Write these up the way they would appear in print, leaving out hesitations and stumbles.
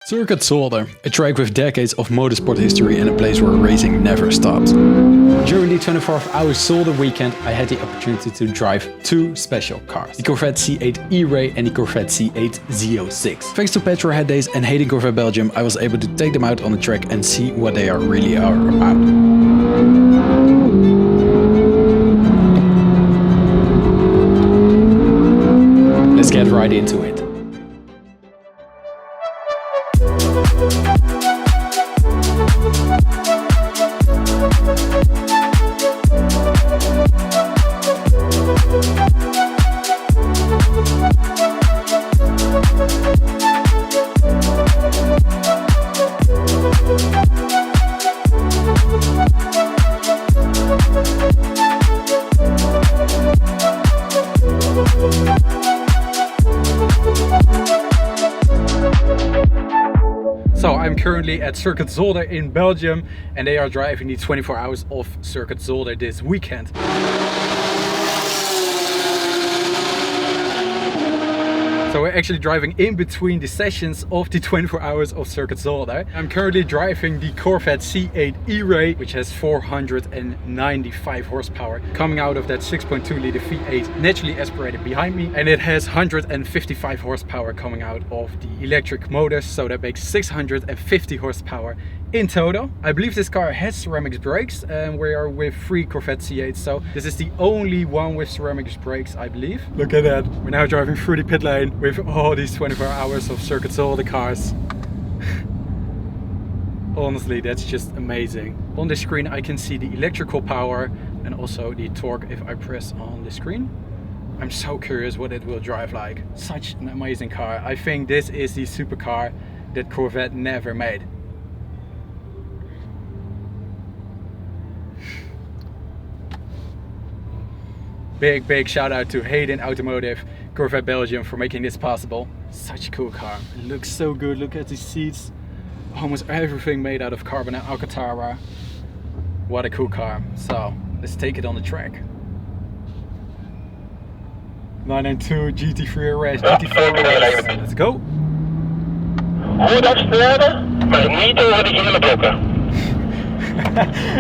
Circuit Zolder, a track with decades of motorsport history and a place where racing never stops. During the 24 Hours Zolder weekend, I had the opportunity to drive two special cars. The Corvette C8 E-Ray and the Corvette C8 Z06. Thanks to Petrolhead days and Hedin Corvette Belgium, I was able to take them out on the track and see what they really are about. Let's get right into it. So I'm currently at Circuit Zolder in Belgium and they are driving the 24 Hours of Circuit Zolder this weekend. So we're actually driving in between the sessions of the 24 Hours of Circuit Zolder. I'm currently driving the Corvette C8 E-Ray, which has 495 horsepower, coming out of that 6.2 liter V8 naturally aspirated behind me. And it has 155 horsepower coming out of the electric motors, so that makes 650 horsepower in total. I believe this car has ceramics brakes and we are with 3 Corvette C8s, so this is the only one with ceramics brakes, I believe. Look at that. We're now driving through the pit lane with all these 24 Hours of Circuit Zolder cars. Honestly, that's just amazing. On the screen I can see the electrical power and also the torque if I press on the screen. I'm so curious what it will drive like. Such an amazing car. I think this is the supercar that Corvette never made. Big shout out to Hedin Automotive, Corvette Belgium for making this possible. Such a cool car. It looks so good. Look at the seats. Almost everything made out of carbon and Alcantara. What a cool car. So let's take it on the track. 992 GT3 RS, GT4 RS. Let's go. Goed afstellen, maar niet over de gele blokken.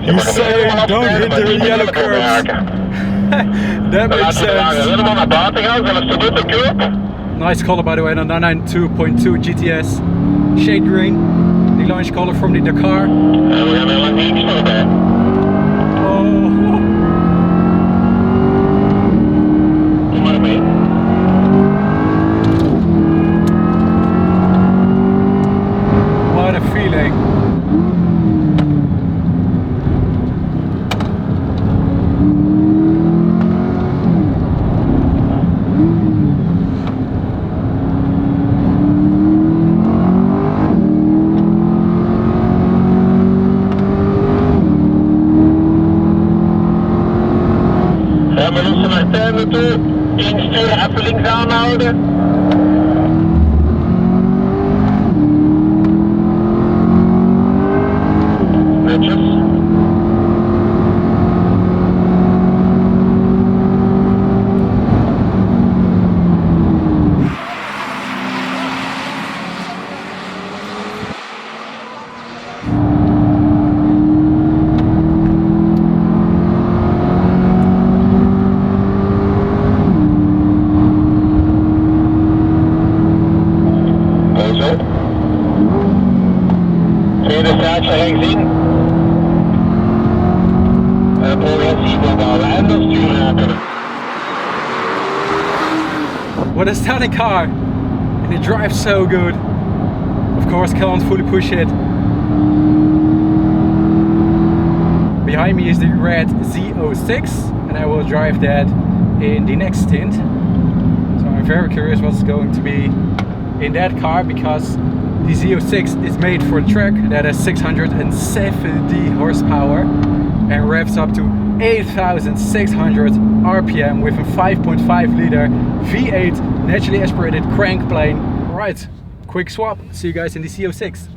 He's saying don't hit the yellow curves. That makes sense. Nice color by the way, on 992.2 GTS. Shade green, the launch color from the Dakar. What a feeling. We lossen naar tuinen toe, insturen, even links aanhouden. Netjes. Tweede staartje rechts in. Progressief opbouwen en dan sturen openen. What a stunning car! And it drives so good. Of course, can't fully push it. Behind me is the red Z06 and I will drive that in the next stint. So I'm very curious what's going to be in that car because the Z06 is made for a track that has 670 horsepower and revs up to 8,600 RPM with a 5.5 liter V8 naturally aspirated crank plane. Alright, quick swap. See you guys in the Z06.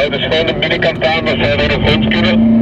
Dus gewoon de binnenkant aan, maar zou er nog rond kunnen?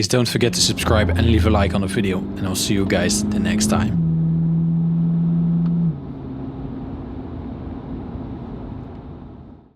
don't forget to subscribe and leave a like on the video, and I'll see you guys the next time.